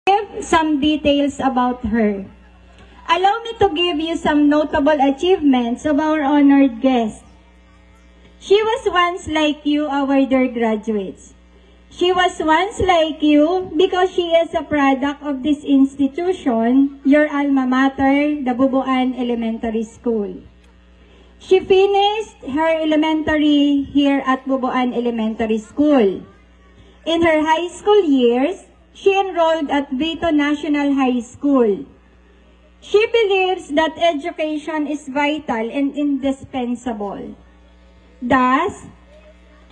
give some details about her. Allow me to give you some notable achievements of our honored guest. She was once like you, our dear graduates. She was once like you because she is a product of this institution, your alma mater, the Bubuan Elementary School. She finished her elementary here at Bubuan Elementary School. In her high school years, she enrolled at Vito National High School. She believes that education is vital and indispensable. Thus,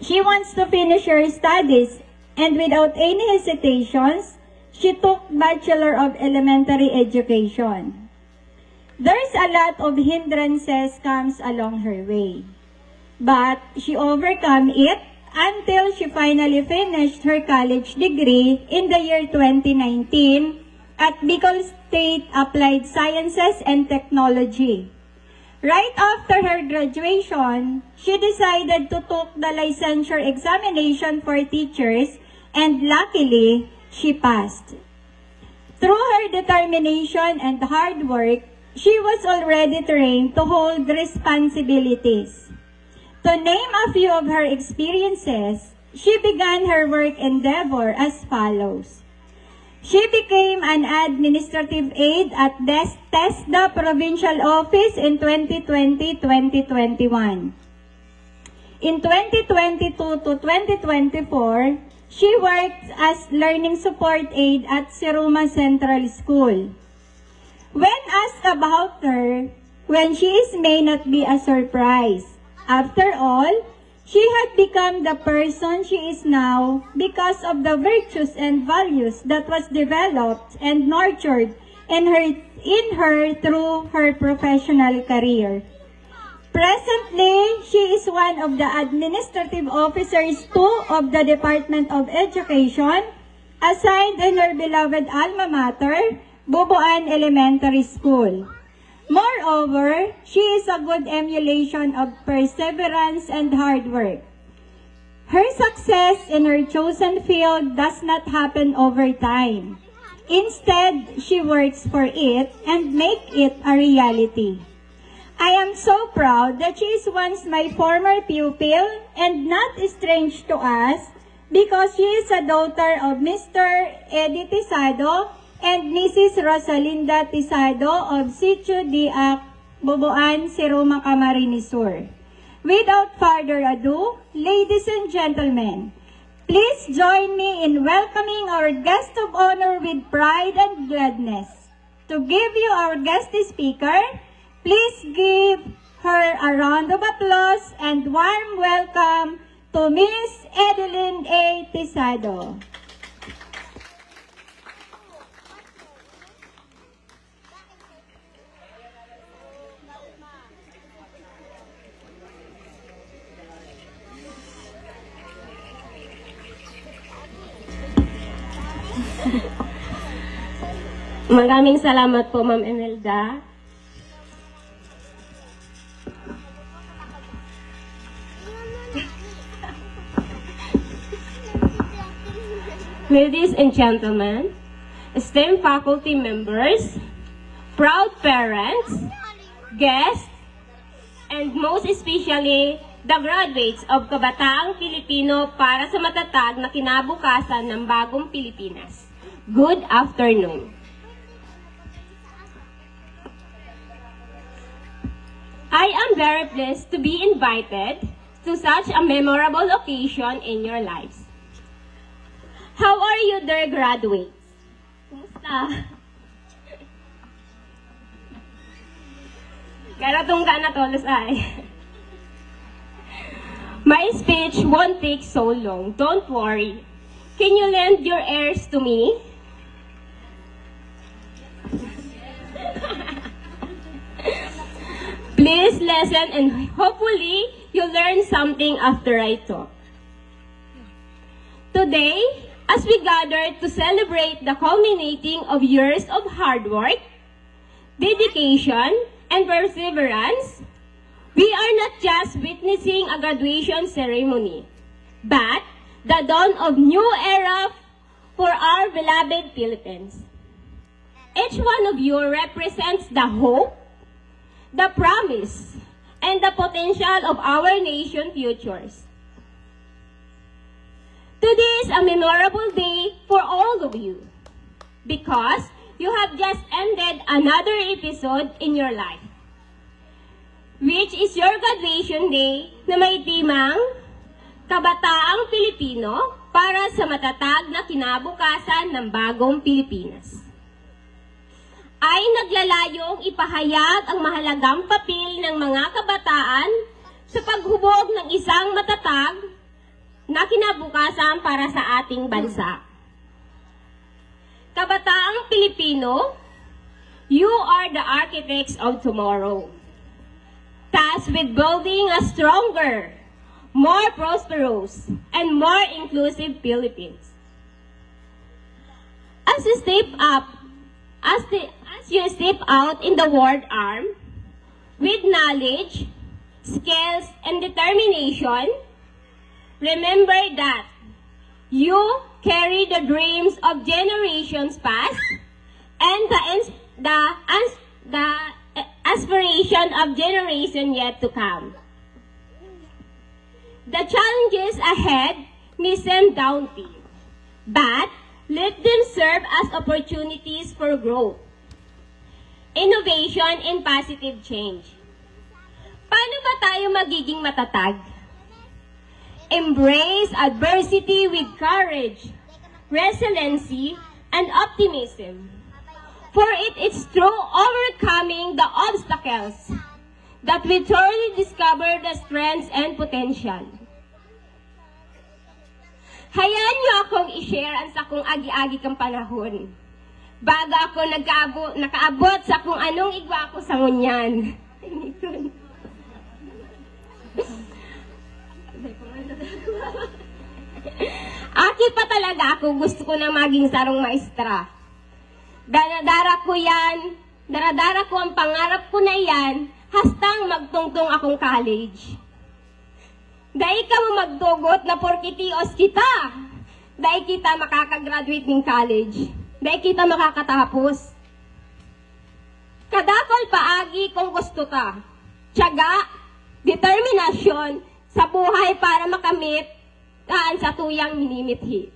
she wants to finish her studies, and without any hesitations, she took Bachelor of Elementary Education. There's a lot of hindrances comes along her way, but she overcome it until she finally finished her college degree in the year 2019 at Bicol State Applied Sciences and Technology. Right after her graduation, she decided to take the licensure examination for teachers, and luckily, she passed. Through her determination and hard work, she was already trained to hold responsibilities. To name a few of her experiences, she began her work endeavor as follows. She became an administrative aide at TESDA Provincial Office in 2020-2021. In 2022 to 2024, she worked as learning support aide at Siruma Central School. When asked about her, when she is may not be a surprise. After all, she had become the person she is now because of the virtues and values that was developed and nurtured in her through her professional career. Presently, she is one of the administrative officers too of the Department of Education, assigned in her beloved alma mater, Bubuan Elementary School. Moreover, she is a good emulation of perseverance and hard work. Her success in her chosen field does not happen over time. Instead, she works for it and makes it a reality. I am so proud that she is once my former pupil and not strange to us because she is a daughter of Mr. Eddie Tisado and Mrs. Rosalinda Tisado of Sitio Diak, Bubuan, Siruma, Camarines Sur. Without further ado, ladies and gentlemen, please join me in welcoming our guest of honor with pride and gladness. To give you our guest speaker, please give her a round of applause and warm welcome to Miss Edeline A. Tisado. Maraming salamat po, Ma'am Imelda. Ladies and gentlemen, esteemed faculty members, proud parents, guests, and most especially the graduates of Kabataang Pilipino para sa matatag na kinabukasan ng bagong Pilipinas. Good afternoon. I am very pleased to be invited to such a memorable occasion in your lives. How are you, dear graduates? Kumusta? Karatong ka na tolos ay. My speech won't take so long. Don't worry. Can you lend your ears to me? Please listen and hopefully you'll learn something after I talk. Today, as we gather to celebrate the culminating of years of hard work, dedication, and perseverance, we are not just witnessing a graduation ceremony, but the dawn of new era for our beloved Philippines. Each one of you represents the hope, the promise, and the potential of our nation futures. Today is a memorable day for all of you because you have just ended another episode in your life, which is your graduation day na may timang Kabataang Pilipino para sa matatag na kinabukasan ng bagong Pilipinas. Ay naglalayong ipahayag ang mahalagang papel ng mga kabataan sa paghubog ng isang matatag na kinabukasan para sa ating bansa. Kabataang Pilipino, you are the architects of tomorrow, tasked with building a stronger, more prosperous, and more inclusive Philippines. As you step out in the world arm, with knowledge, skills, and determination, remember that you carry the dreams of generations past and the aspiration of generation yet to come. The challenges ahead may seem daunting, but let them serve as opportunities for growth, innovation, and positive change. Paano ba tayo magiging matatag? Embrace adversity with courage, resiliency, and optimism. For it is through overcoming the obstacles that we truly discover the strengths and potential. Hayaan niyo akong i-share ang sakong agi-agi kang panahon. Bago ako nakaabot sa kung anong igwa ko sa ngunyan. Aki pa talaga ako, gusto ko na maging sarong maestra. Daradara ko ang pangarap ko na yan, hastang magtungtong akong college. Dahil ka mo magdugot na porkitios kita. Dahil kita makakagraduate ng college. Dahil kita makakatapos. Kadakol paagi kung gusto ta. Tiyaga, determinasyon sa buhay para makamit kaan sa tuyang minimithi.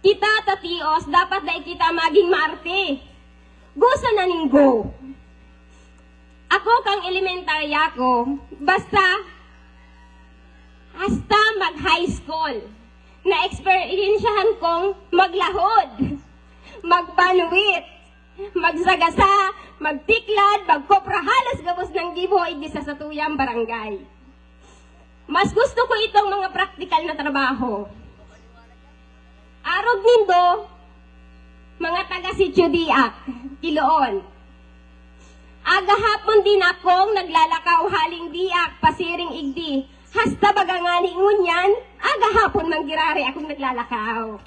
Kita tatios, dapat dahil kita maging maarte. Gusto na ning go. Ako kang elementarya ko, basta mag-high school, na-experiensyahan kong maglahod, magbanwit, magsagasa, magtiklad, magkopra, halos gabos ng gibo hindi sa satuyang barangay. Mas gusto ko itong mga praktikal na trabaho. Arog nindo, mga taga-sityo diak, Kiloon. Aga hapon din akong naglalakaw haling diak, pasiring igdi. Hasta bagangani ngunyan, aga hapon manggirari akong naglalakaw.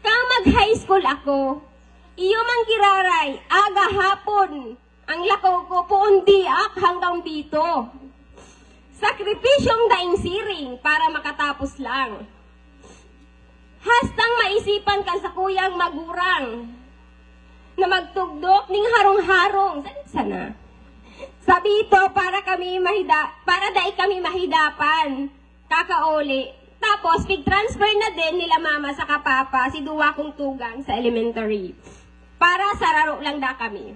Kang mag-high school ako, iyo manggiraray, aga hapon, ang lakaw ko poon diak hanggang dito. Sakripisyong daing siring para makatapos lang. Hastang maisipan ka sa kuyang magurang, na magtugdok ning harong-harong. Sana. Sabi ito para dai kami mahidapan. Kakauli. Tapos, pig-transfer na din nila mama sa kapapa, si duwa kong tugang sa elementary. Para sa raro lang da kami.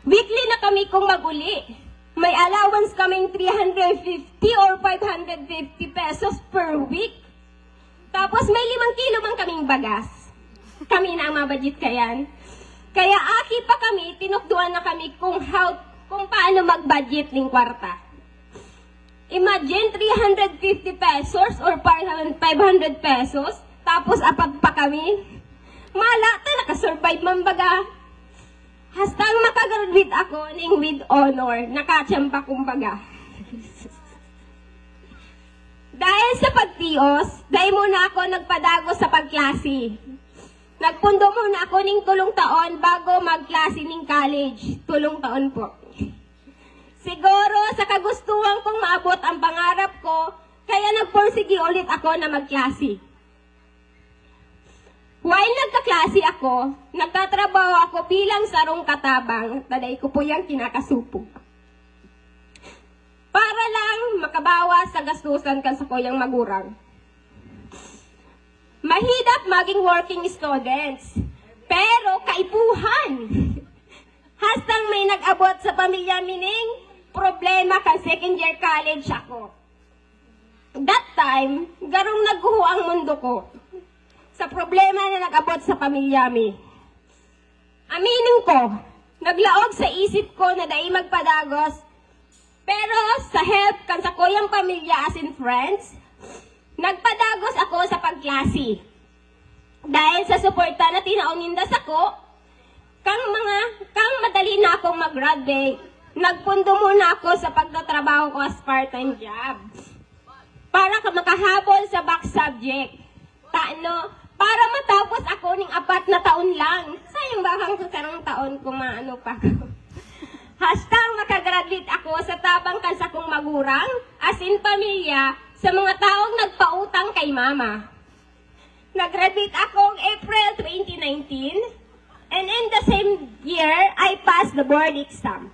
Weekly na kami kung maguli. May allowance kaming 350 or 550 pesos per week. Tapos, may 5 kilo man kaming bagas. Kami na ang mabudget kayan. Kaya aki pa kami, tinukduan na kami kung paano mag-budget ng kwarta. Imagine 350 pesos or 500 pesos, tapos apat pa kami. Malata, nakasurvive man baga. Hastang makagraduate ako ng with honor, nakatsyamba kumbaga. Dahil sa pagtios, dahil muna ako nagpadago sa pagklase. Nagpundo muna ako ng 3 taon bago magklase ng college. 3 taon po. Siguro sa kagustuhan kong maabot ang pangarap ko, Kaya nagpursige ulit ako na magklase. While nagkaklase ako, nagtatrabaho ako bilang sarong katabang, taday ko po yung kinakasupog. Para lang makabawas sa gastusan kan sa kuyang magurang. Mahirap maging working students, pero kaipuhan. Hastang may nag-abot sa pamilya mining, problema kan second year college ako. That time, garong nagguho ang mundo ko sa problema na nag-abot sa pamilya mi. Aminin ko, naglaog sa isip ko na dahil magpadagos, pero sa help kan sa kuyang pamilya as in friends, nagpadagos ako sa pagklase. Dahil sa suporta na tinaunindas ako, kang madali na akong mag-graduate, nagpundo muna ako sa pagtatrabaho ko as part-time job. Para makahabol sa back subject. Para matapos ako ng 4 na taon lang. Sayang bakang sa sarang taon kung maano pa ako. Hastang makagraduate ako sa tabang kan sa kong magurang, as in pamilya, sa mga taong nagpautang kay mama. Nag-graduate akong April 2019, and in the same year, I passed the board exam.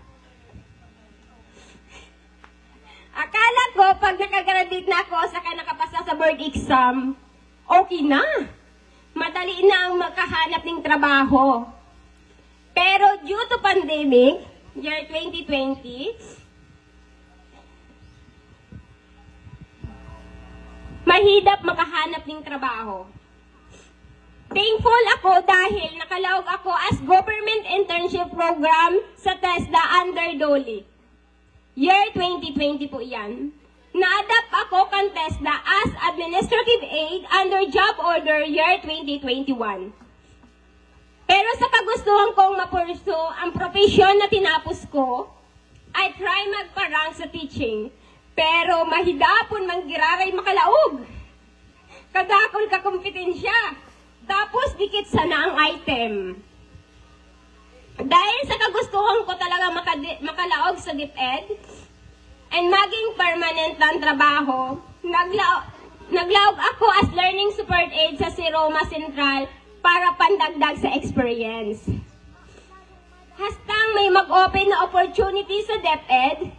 Akala ko, pag nakagraduate na ako, saka nakapasa sa board exam, okay na. Madali na ang makahanap ng trabaho. Pero due to pandemic, year 2020, mahirap makahanap ng trabaho. Thankful ako dahil nakalaog ako as government internship program sa TESDA under DOLE. Year 2020 po yan. Na-adapt ako kan TESDA as administrative aid under job order year 2021. Pero sa kagustuhan kong mapurso ang profesyon na tinapos ko, I try magparang sa teaching. Pero mahidapon manggiraray makalaog. Kadakol ka kompetensya. Tapos dikit sana ang item. Dahil sa kagustuhan ko talaga makalaog sa DepEd, and maging permanent ang trabaho, naglaog ako as learning support aid sa Roma Central para pandagdag sa experience. Hastang may mag-open na opportunity sa DepEd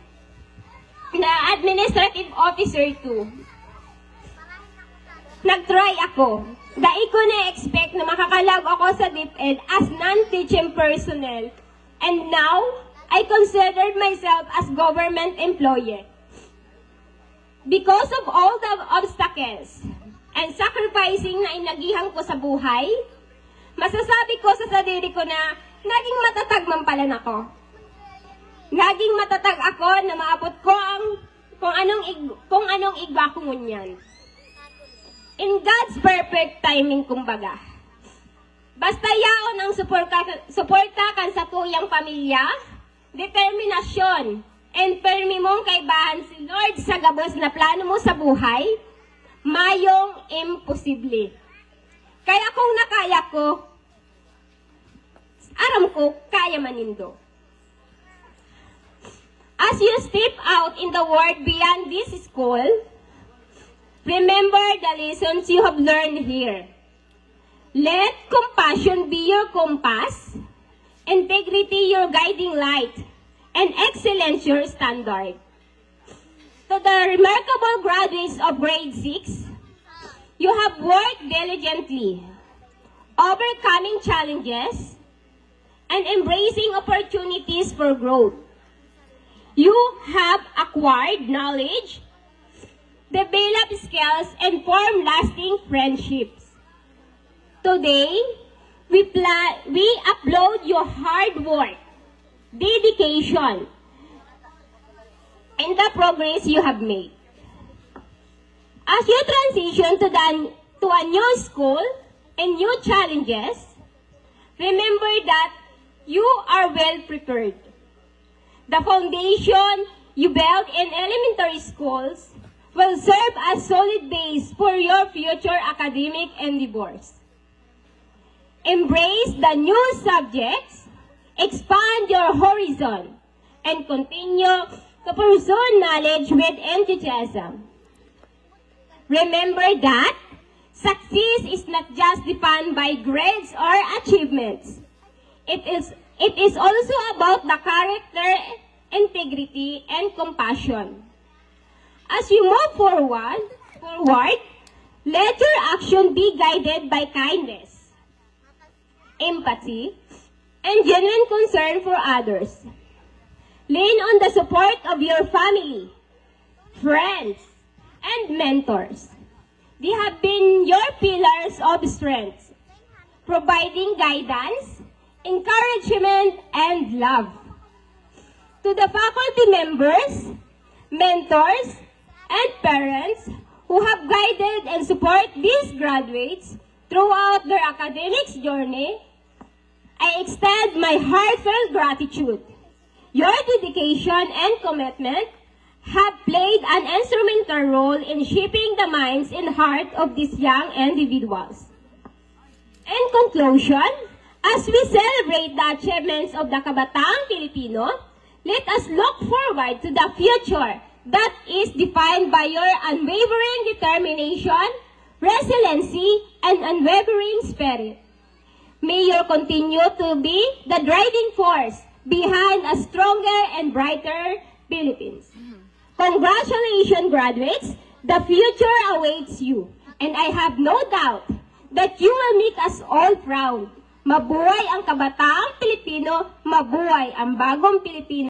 na administrative officer 2. Nag-try ako. Dahil ko na-expect na makakalag ako sa DepEd as non-teaching personnel. And now, I considered myself as government employee. Because of all the obstacles and sacrificing na inagihan ko sa buhay, masasabi ko sa sarili ko na naging matatag man pala ako. Naging matatag ako na maabot ko ang kung anong igba ko ngunyan. In God's perfect timing, kumbaga. Basta yaon ang suporta kan sa tuyang pamilya, determinasyon, and permi mong kaibahan si Lord sa gabos na plano mo sa buhay, mayong imposible. Kaya kung nakaya ko, aram ko, kaya manindo. As you step out in the world beyond this school, remember the lessons you have learned here. Let compassion be your compass, integrity your guiding light, and excellence your standard. To the remarkable graduates of grade 6, you have worked diligently, overcoming challenges, and embracing opportunities for growth. You have acquired knowledge, developed skills, and formed lasting friendships. Today, we applaud your hard work, dedication, and the progress you have made. As you transition to a new school and new challenges, remember that you are well prepared. The foundation you built in elementary schools will serve as solid base for your future academic endeavors. Embrace the new subjects, expand your horizon, and continue to pursue knowledge with enthusiasm. Remember that success is not just defined by grades or achievements. It is also about the character, integrity, and compassion. As you move forward, let your action be guided by kindness, empathy, and genuine concern for others. Lean on the support of your family, friends, and mentors. They have been your pillars of strength, providing guidance, encouragement, and love. To the faculty members, mentors, and parents who have guided and support these graduates throughout their academics journey, I extend my heartfelt gratitude. Your dedication and commitment have played an instrumental role in shaping the minds and heart of these young individuals. In conclusion, as we celebrate the achievements of the Kabataang Pilipino, let us look forward to the future that is defined by your unwavering determination, resiliency, and unwavering spirit. May you continue to be the driving force behind a stronger and brighter Philippines. Congratulations, graduates! The future awaits you, and I have no doubt that you will make us all proud. Mabuhay ang Kabataang Pilipino, mabuhay ang bagong Pilipino.